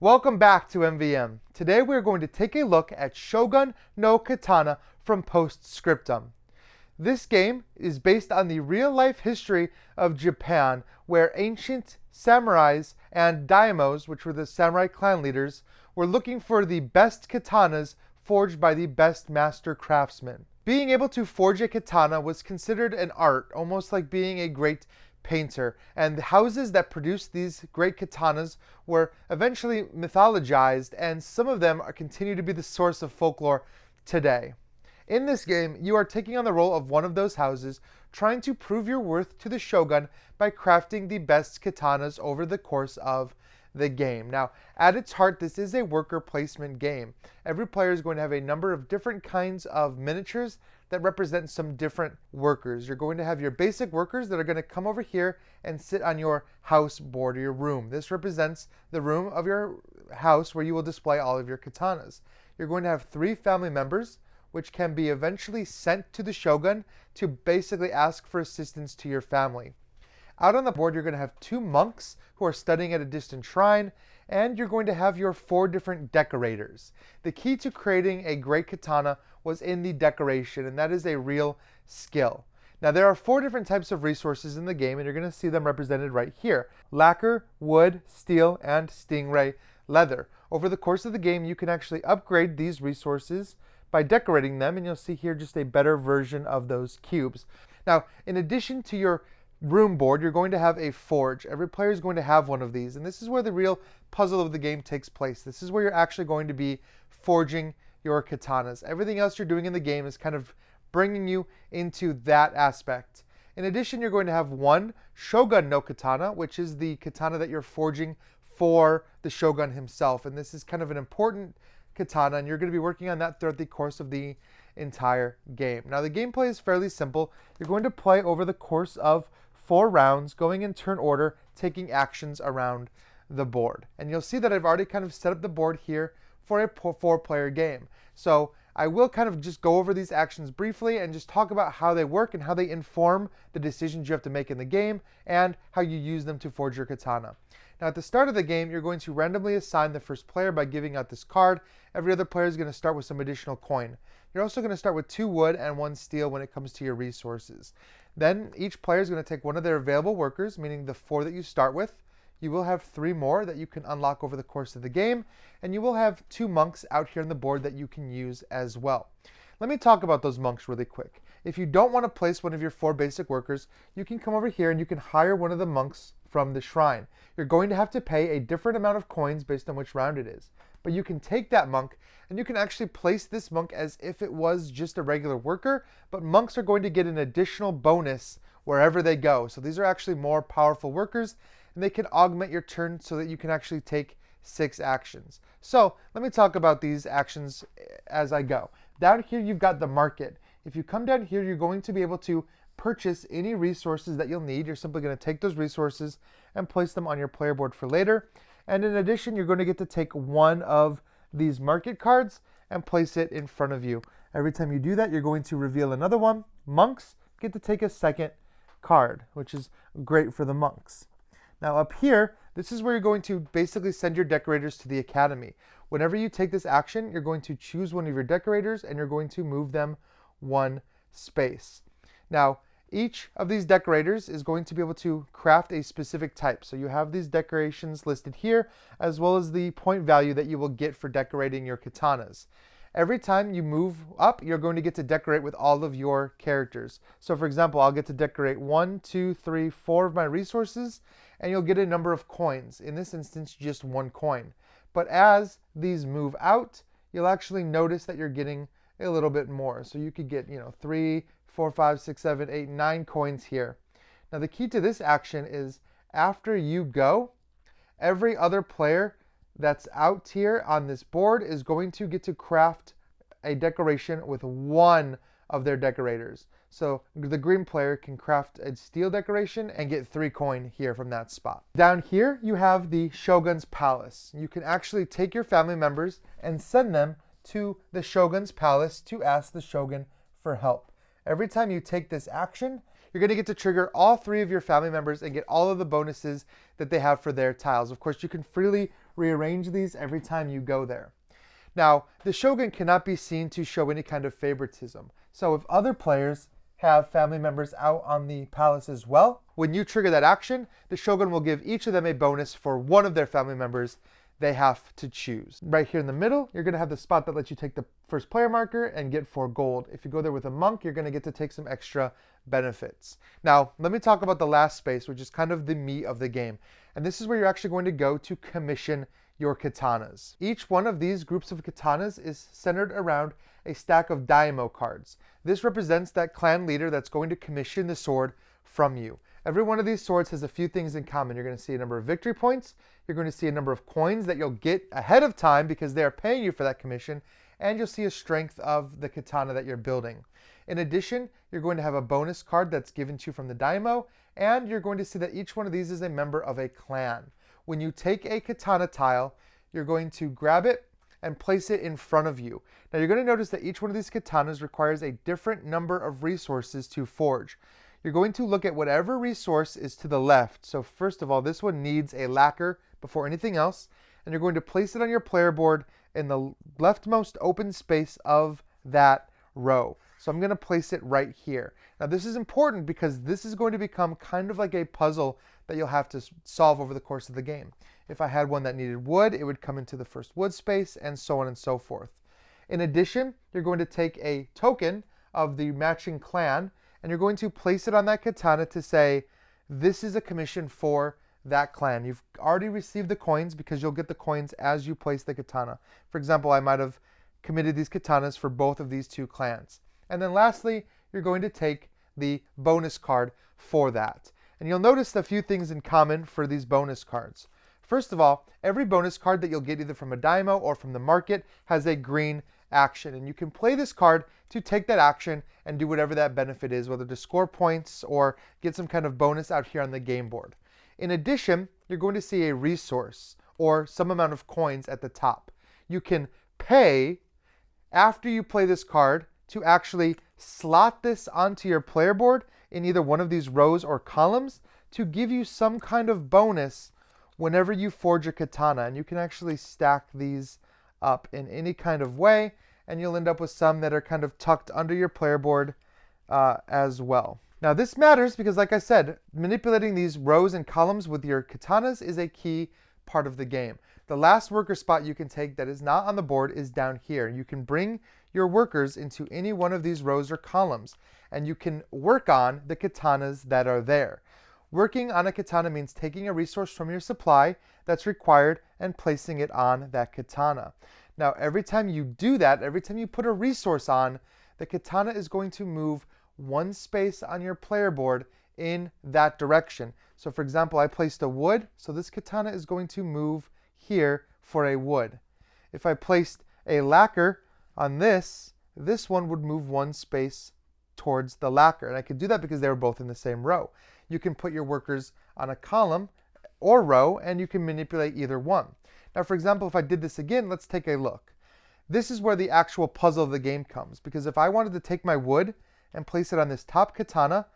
Welcome back to MVM. Today we are going to take a look at Shogun no Katana from Scriptum. This game is based on the real-life history of Japan, where ancient samurais and daimyos, which were the samurai clan leaders, were looking for the best katanas forged by the best master craftsmen. Being able to forge a katana was considered an art, almost like being a great painter, and the houses that produced these great katanas were eventually mythologized, and some of them continue to be the source of folklore today. In this game, you are taking on the role of one of those houses, trying to prove your worth to the Shogun by crafting the best katanas over the course of the game. Now, at its heart, this is a worker placement game. Every player is going to have a number of different kinds of miniatures that represent some different workers. You're going to have your basic workers that are going to come over here and sit on your house board or your room. This represents the room of your house where you will display all of your katanas. You're going to have 3 family members, which can be eventually sent to the Shogun to basically ask for assistance to your family. Out on the board, you're going to have 2 monks who are studying at a distant shrine, and you're going to have your 4 different decorators. The key to creating a great katana was in the decoration, and that is a real skill. Now, there are 4 different types of resources in the game, and you're going to see them represented right here: lacquer, wood, steel, and stingray leather. Over the course of the game, you can actually upgrade these resources by decorating them, and you'll see here just a better version of those cubes. Now, in addition to your room board, you're going to have a forge. Every player is going to have one of these, and this is where the real puzzle of the game takes place. This is where you're actually going to be forging your katanas. Everything else you're doing in the game is kind of bringing you into that aspect. In addition, you're going to have 1 Shogun no Katana, which is the katana that you're forging for the Shogun himself, and this is kind of an important katana, and you're going to be working on that throughout the course of the entire game. Now, the gameplay is fairly simple. You're going to play over the course of 4 rounds, going in turn order, taking actions around the board. And you'll see that I've already kind of set up the board here for a 4-player game. So I will kind of just go over these actions briefly and just talk about how they work and how they inform the decisions you have to make in the game and how you use them to forge your katana. Now, at the start of the game, you're going to randomly assign the first player by giving out this card. Every other player is going to start with some additional coin. You're also going to start with 2 wood and 1 steel when it comes to your resources. Then each player is going to take one of their available workers, meaning the 4 that you start with. You will have 3 more that you can unlock over the course of the game, and you will have 2 monks out here on the board that you can use as well. Let me talk about those monks really quick. If you don't want to place one of your 4 basic workers, you can come over here and you can hire one of the monks from the shrine. You're going to have to pay a different amount of coins based on which round it is. But you can take that monk and you can actually place this monk as if it was just a regular worker, but monks are going to get an additional bonus wherever they go. So these are actually more powerful workers, and they can augment your turn so that you can actually take 6 actions. So let me talk about these actions as I go. Down here, you've got the market. If you come down here, you're going to be able to purchase any resources that you'll need. You're simply going to take those resources and place them on your player board for later. And in addition, you're going to get to take one of these market cards and place it in front of you. Every time you do that, you're going to reveal another one. Monks get to take a second card, which is great for the monks. Now up here, this is where you're going to basically send your decorators to the academy. Whenever you take this action, you're going to choose one of your decorators and you're going to move them 1 space. Now, each of these decorators is going to be able to craft a specific type. So you have these decorations listed here, as well as the point value that you will get for decorating your katanas. Every time you move up, you're going to get to decorate with all of your characters. So for example, I'll get to decorate 1, 2, 3, 4 of my resources, and you'll get a number of coins. In this instance, just 1 coin. But as these move out, you'll actually notice that you're getting a little bit more. So you could get, 3, 4, 5, 6, 7, 8, 9 coins here. Now the key to this action is after you go, every other player that's out here on this board is going to get to craft a decoration with 1 of their decorators. So the green player can craft a steel decoration and get 3 coin here from that spot. Down here, you have the Shogun's Palace. You can actually take your family members and send them to the Shogun's Palace to ask the Shogun for help. Every time you take this action, you're going to get to trigger all 3 of your family members and get all of the bonuses that they have for their tiles. Of course, you can freely rearrange these every time you go there. Now, the Shogun cannot be seen to show any kind of favoritism. So if other players have family members out on the palace as well, when you trigger that action, the Shogun will give each of them a bonus for one of their family members they have to choose. Right here in the middle, you're going to have the spot that lets you take the first player marker and get 4 gold. If you go there with a monk, you're going to get to take some extra benefits. Now, let me talk about the last space, which is kind of the meat of the game. And this is where you're actually going to go to commission your katanas. Each one of these groups of katanas is centered around a stack of Daimyo cards. This represents that clan leader that's going to commission the sword from you. Every one of these swords has a few things in common. You're going to see a number of victory points. You're going to see a number of coins that you'll get ahead of time because they are paying you for that commission. And you'll see a strength of the katana that you're building. In addition, you're going to have a bonus card that's given to you from the Daimyo. And you're going to see that each one of these is a member of a clan. When you take a katana tile, you're going to grab it and place it in front of you. Now you're going to notice that each one of these katanas requires a different number of resources to forge. You're going to look at whatever resource is to the left. So first of all, this one needs a lacquer before anything else. And you're going to place it on your player board in the leftmost open space of that row. So I'm going to place it right here. Now this is important because this is going to become kind of like a puzzle that you'll have to solve over the course of the game. If I had one that needed wood, it would come into the first wood space, and so on and so forth. In addition, you're going to take a token of the matching clan, and you're going to place it on that katana to say, this is a commission for that clan. You've already received the coins because you'll get the coins as you place the katana. For example, I might have committed these katanas for both of these 2 clans. And then lastly, you're going to take the bonus card for that. And you'll notice a few things in common for these bonus cards. First of all, every bonus card that you'll get either from a Daimyo or from the market has a green action. And you can play this card to take that action and do whatever that benefit is, whether to score points or get some kind of bonus out here on the game board. In addition, you're going to see a resource or some amount of coins at the top. You can pay after you play this card to actually slot this onto your player board in either one of these rows or columns to give you some kind of bonus whenever you forge a katana. And you can actually stack these up in any kind of way, and you'll end up with some that are kind of tucked under your player board as well. Now this matters because, like I said, manipulating these rows and columns with your katanas is a key part of the game. The last worker spot you can take that is not on the board is down here. You can bring your workers into any one of these rows or columns, and you can work on the katanas that are there. Working on a katana means taking a resource from your supply that's required and placing it on that katana. Now, every time you do that, every time you put a resource on, the katana is going to move 1 space on your player board in that direction. So for example, I placed a wood, so this katana is going to move here for a wood. If I placed a lacquer on this one would move 1 space towards the lacquer. And I could do that because they were both in the same row. You can put your workers on a column or row, and you can manipulate either one. Now, for example, if I did this again, let's take a look. This is where the actual puzzle of the game comes, because if I wanted to take my wood and place it on this top katana,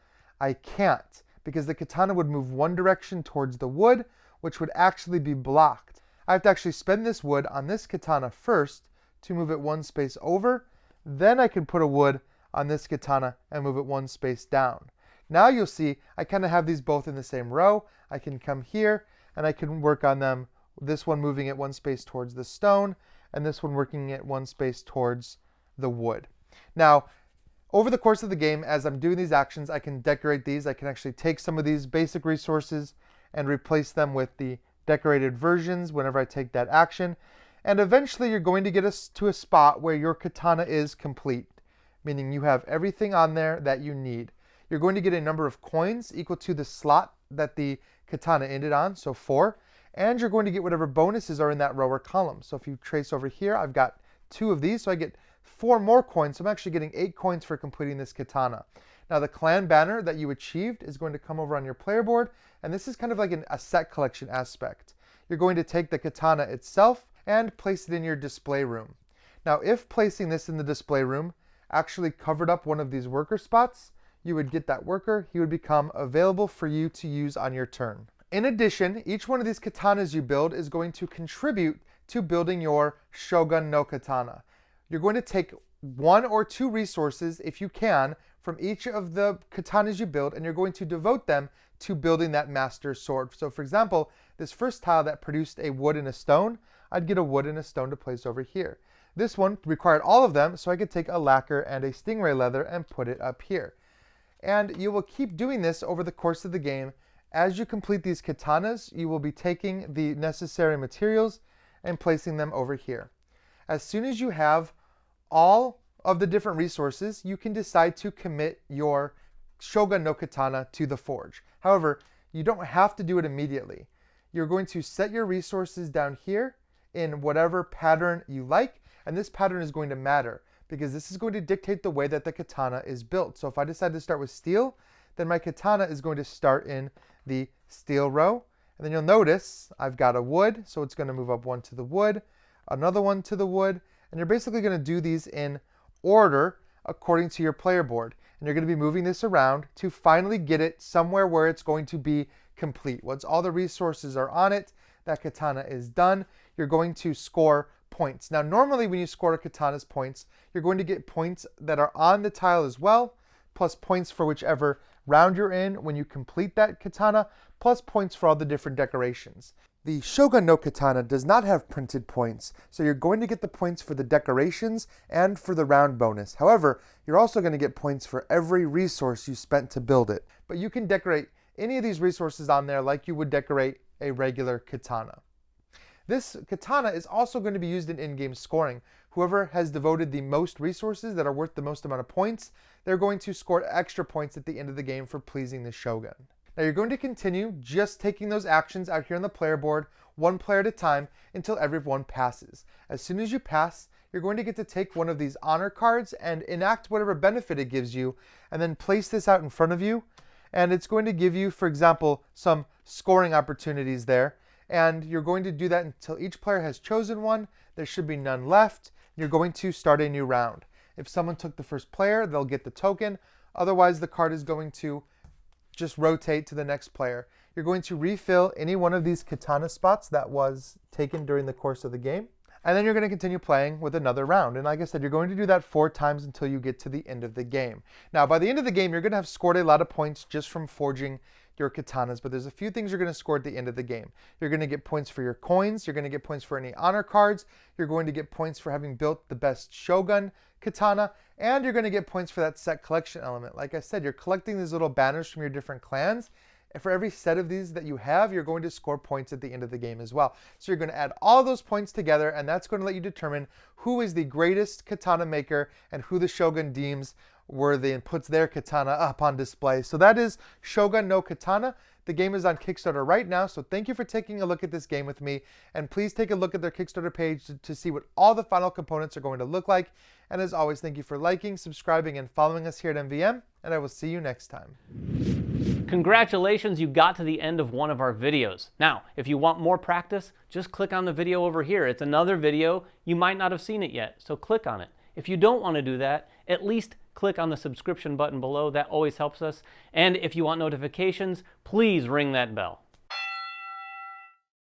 I can't, because the katana would move 1 direction towards the wood, which would actually be blocked. I have to actually spend this wood on this katana first to move it 1 space over. Then I can put a wood on this katana and move it 1 space down. Now you'll see I kind of have these both in the same row. I can come here and I can work on them. This one moving it 1 space towards the stone, and this one working it 1 space towards the wood. Now, over the course of the game, as I'm doing these actions, I can decorate these. I can actually take some of these basic resources and replace them with the decorated versions whenever I take that action. And eventually you're going to get us to a spot where your katana is complete, meaning you have everything on there that you need. You're going to get a number of coins equal to the slot that the katana ended on, so 4. And you're going to get whatever bonuses are in that row or column. So if you trace over here, I've got 2 of these, so I get 4 more coins. So I'm actually getting 8 coins for completing this katana. Now the clan banner that you achieved is going to come over on your player board, and this is kind of like a set collection aspect. You're going to take the katana itself and place it in your display room. Now if placing this in the display room actually covered up one of these worker spots, you would get that worker. He would become available for you to use on your turn. In addition, each one of these katanas you build is going to contribute to building your Shogun no Katana. You're going to take 1 or 2 resources, if you can, from each of the katanas you build, and you're going to devote them to building that master sword. So for example, this first tile that produced a wood and a stone, I'd get a wood and a stone to place over here. This one required all of them, so I could take a lacquer and a stingray leather and put it up here. And you will keep doing this over the course of the game. As you complete these katanas, you will be taking the necessary materials and placing them over here. As soon as you have all of the different resources, you can decide to commit your Shogun no Katana to the forge. However, you don't have to do it immediately. You're going to set your resources down here in whatever pattern you like, and this pattern is going to matter because this is going to dictate the way that the katana is built. So if I decide to start with steel, then my katana is going to start in the steel row. And then you'll notice I've got a wood, so it's going to move up 1 to the wood, another one to the wood, and you're basically going to do these in order according to your player board. And you're going to be moving this around to finally get it somewhere where it's going to be complete. Once all the resources are on it, that katana is done, you're going to score points. Now, normally when you score a katana's points, you're going to get points that are on the tile as well, plus points for whichever round you're in when you complete that katana, plus points for all the different decorations. The Shogun no Katana does not have printed points, so you're going to get the points for the decorations and for the round bonus. However, you're also going to get points for every resource you spent to build it. But you can decorate any of these resources on there like you would decorate a regular katana. This katana is also going to be used in in-game scoring. Whoever has devoted the most resources that are worth the most amount of points, they're going to score extra points at the end of the game for pleasing the Shogun. Now you're going to continue just taking those actions out here on the player board, 1 player at a time, until everyone passes. As soon as you pass, you're going to get to take one of these honor cards and enact whatever benefit it gives you, and then place this out in front of you. And it's going to give you, for example, some scoring opportunities there. And you're going to do that until each player has chosen one. There should be none left. You're going to start a new round. If someone took the first player, they'll get the token. Otherwise, the card is going to just rotate to the next player. You're going to refill any one of these katana spots that was taken during the course of the game. And then you're going to continue playing with another round. And like I said, you're going to do that 4 times until you get to the end of the game. Now, by the end of the game, you're going to have scored a lot of points just from forging your katanas, but there's a few things you're going to score at the end of the game. You're going to get points for your coins. You're going to get points for any honor cards. You're going to get points for having built the best Shogun katana, and you're going to get points for that set collection element. Like I said, you're collecting these little banners from your different clans, and for every set of these that you have, you're going to score points at the end of the game as well. So you're going to add all those points together, and that's going to let you determine who is the greatest katana maker and who the Shogun deems worthy and puts their katana up on display. So that is Shogun no Katana. The game is on Kickstarter right now, so thank you for taking a look at this game with me, and please take a look at their Kickstarter page to see what all the final components are going to look like. And as always, thank you for liking, subscribing, and following us here at MVM, and I will see you next time. Congratulations, you got to the end of one of our videos. Now, if you want more practice, just click on the video over here. It's another video. You might not have seen it yet, so click on it. If you don't want to do that, at least click on the subscription button below. That always helps us. And if you want notifications, please ring that bell.